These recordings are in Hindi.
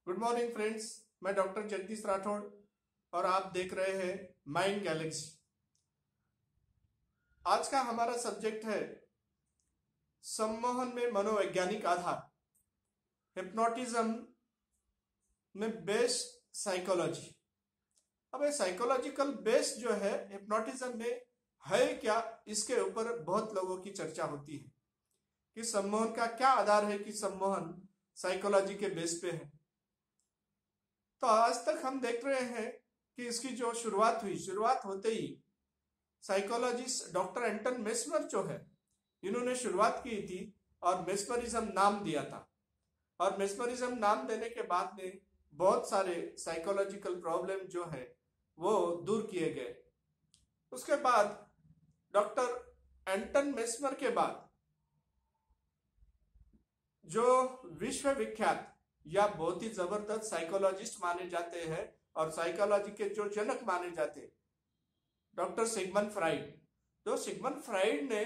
Good morning friends. मैं डॉक्टर जगदीश राठौड़ और आप देख रहे हैं माइंड गैलेक्सी। आज का हमारा सब्जेक्ट है सम्मोहन में मनोवैज्ञानिक आधार, हिप्नोटिज्म में बेस साइकोलॉजी। अब ये साइकोलॉजिकल बेस जो है हिप्नोटिज्म में है क्या, इसके ऊपर बहुत लोगों की चर्चा होती है कि सम्मोहन का क्या आधार है, कि सम्मोहन साइकोलॉजी के बेस पे है। तो आज तक हम देख रहे हैं कि इसकी जो शुरुआत होते ही साइकोलॉजिस्ट डॉक्टर एंटन मेस्मर जो है, इन्होंने शुरुआत की थी और मेस्मरिज्म नाम दिया था। और मेस्मरिज्म नाम देने के बाद में बहुत सारे साइकोलॉजिकल प्रॉब्लम जो है वो दूर किए गए। उसके बाद डॉक्टर एंटन मेस्मर के बाद जो विश्वविख्यात या बहुत ही जबरदस्त साइकोलॉजिस्ट माने जाते हैं और साइकोलॉजी के जो जनक माने जाते हैं, डॉक्टर सिगमंड फ्राइड। तो सिगमंड फ्राइड ने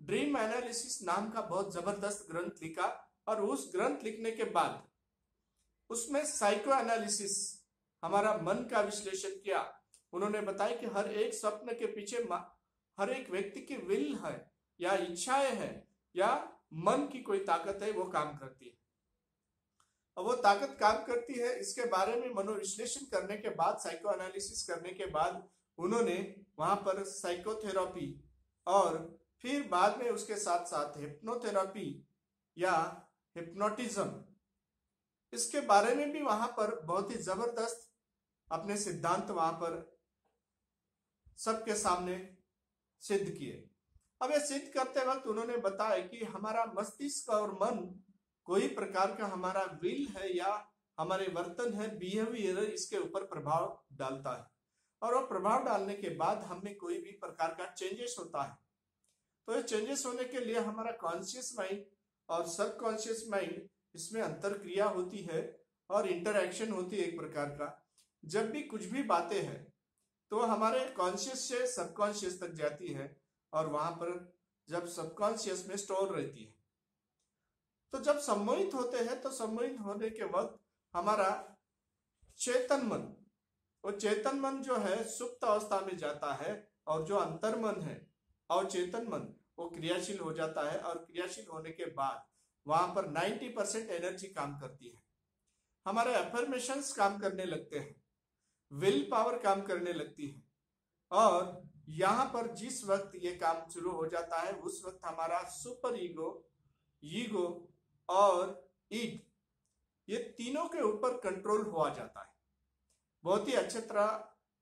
ड्रीम एनालिसिस नाम का बहुत जबरदस्त ग्रंथ लिखा और उस ग्रंथ लिखने के बाद उसमें साइको एनालिसिस, हमारा मन का विश्लेषण किया। उन्होंने बताया कि हर एक स्वप्न के पीछे हर एक व्यक्ति की विल है या इच्छाएं है या मन की कोई ताकत है, वो काम करती है। अब वो ताकत काम करती है, इसके बारे में मनोविश्लेषण करने के बाद, साइको एनालिसिस करने के बाद उन्होंने वहां पर साइकोथेरेपी और फिर बाद में उसके साथ साथ हिप्नोथेरेपी या हिप्नोटिज्म, इसके बारे में भी वहां पर बहुत ही जबरदस्त अपने सिद्धांत वहां पर सबके सामने सिद्ध किए। अब ये सिद्ध करते वक्त उन्होंने बताया कि हमारा मस्तिष्क और मन कोई प्रकार का हमारा विल है या हमारे वर्तन है, बिहेवियर, इसके ऊपर प्रभाव डालता है और वो प्रभाव डालने के बाद हमें कोई भी प्रकार का चेंजेस होता है। तो ये चेंजेस होने के लिए हमारा कॉन्शियस माइंड और सबकॉन्शियस माइंड, इसमें अंतर क्रिया होती है और इंटरएक्शन होती है एक प्रकार का। जब भी कुछ भी बातें हैं तो हमारे कॉन्शियस से सबकॉन्शियस तक जाती है और वहां पर जब सबकॉन्शियस में स्टोर रहती है। तो जब सम्मोहित होते हैं तो सम्मोहित होने के वक्त हमारा चेतन मन, वो चेतन मन जो है सुप्त अवस्था में जाता है और जो अंतर्मन है और चेतन मन वो क्रियाशील हो जाता है और क्रियाशील होने के बाद वहां पर 90% एनर्जी काम करती है। हमारे अफर्मेशंस काम करने लगते हैं, विल पावर काम करने लगती है और यहाँ पर जिस वक्त ये काम शुरू हो जाता है उस वक्त हमारा सुपर ईगो और ईग, ये तीनों के ऊपर कंट्रोल हुआ जाता है। बहुत ही अच्छी तरह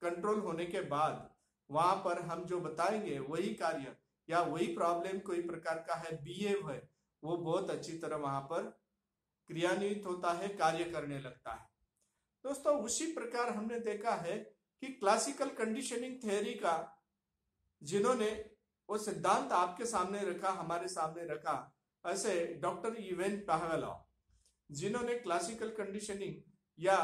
कंट्रोल होने के बाद वहां पर हम जो बताएंगे वही कार्य या वही प्रॉब्लम कोई प्रकार का है, बिहेव है, वो बहुत अच्छी तरह वहां पर क्रियान्वित होता है, कार्य करने लगता है। दोस्तों, उसी प्रकार हमने देखा है कि क्लासिकल कंडीशनिंग थ्योरी का जिन्होंने वो सिद्धांत आपके सामने रखा, हमारे सामने रखा, ऐसे डॉक्टर इवेन पावेलोव, जिन्होंने क्लासिकल कंडीशनिंग या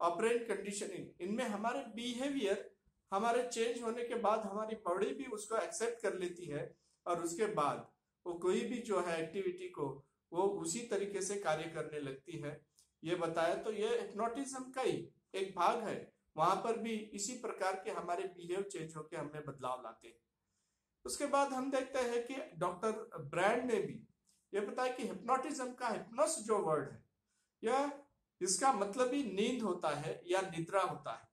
ऑपरेंट कंडीशनिंग, इनमें हमारे बिहेवियर, हमारे चेंज होने के बाद हमारी बॉडी भी उसको एक्सेप्ट कर लेती है और उसके बाद वो कोई भी जो है एक्टिविटी को वो उसी तरीके से कार्य करने लगती है, ये बताया। तो ये हिप्नोटिज्म का ही एक भाग है, वहां पर भी इसी प्रकार के हमारे बिहेव चेंज होकर हमें बदलाव लाते हैं। उसके बाद हम देखते हैं कि डॉक्टर ब्रैंड ने भी ये बताया कि हिप्नोटिज्म का हिप्नोस जो वर्ड है, यह इसका मतलब ही नींद होता है या निद्रा होता है।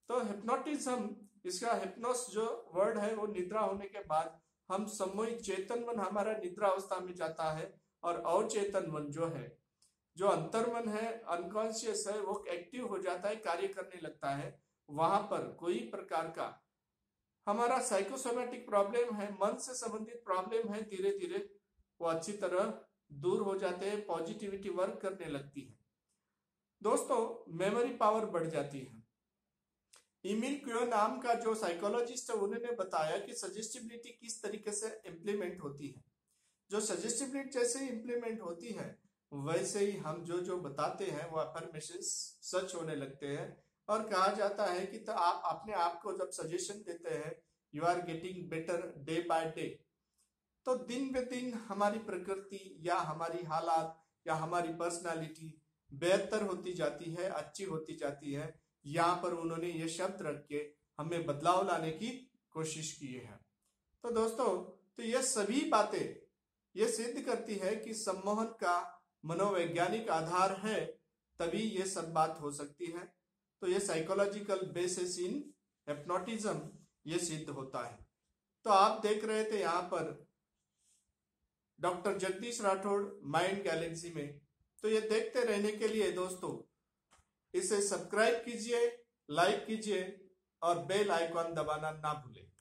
तो हिप्नोटिज्म, इसका हिप्नोस जो वर्ड है वो निद्रा होने के बाद हम सम्मोहित, चेतन मन हमारा निद्रा अवस्था में जाता है और अवचेतन मन जो है, जो अंतर्मन है, अनकॉन्शियस है, वो एक्टिव हो जाता है, कार्य करने लगता है। वहां पर कोई प्रकार का हमारा साइकोसोमैटिक प्रॉब्लम है, मन से संबंधित प्रॉब्लम है, धीरे धीरे वो अच्छी तरह दूर हो जाते हैं, पॉजिटिविटी वर्क करने लगती है। दोस्तों, मेमोरी पावर बढ़ जाती है। इमिल क्यो नाम का जो साइकोलॉजिस्ट है, उन्होंने बताया कि सजेस्टिबिलिटी किस तरीके से इंप्लीमेंट होती है। जो सजेस्टिबिलिटी जैसे ही इंप्लीमेंट होती है वैसे ही हम जो जो बताते हैं वो अफर्मेशंस सच होने लगते हैं। और कहा जाता है कि तो आप अपने आप को जब सजेशन देते हैं, you are getting better day by day, तो दिन ब दिन हमारी प्रकृति या हमारी हालात या हमारी पर्सनालिटी बेहतर होती जाती है, अच्छी होती जाती है। यहाँ पर उन्होंने ये शब्द रख के हमें बदलाव लाने की कोशिश की है। तो दोस्तों, तो ये सभी बातें ये सिद्ध करती है कि सम्मोहन का मनोवैज्ञानिक आधार है, तभी ये सब बात हो सकती है। तो ये साइकोलॉजिकल बेसिस इन हिप्नोटिज्म ये सिद्ध होता है। तो आप देख रहे थे यहाँ पर doctor Jagdish Rathore mind Galaxy में। तो ये देखते रहने के लिए दोस्तों इसे सब्सक्राइब कीजिए, लाइक कीजिए और बेल आइकॉन दबाना ना भूलें।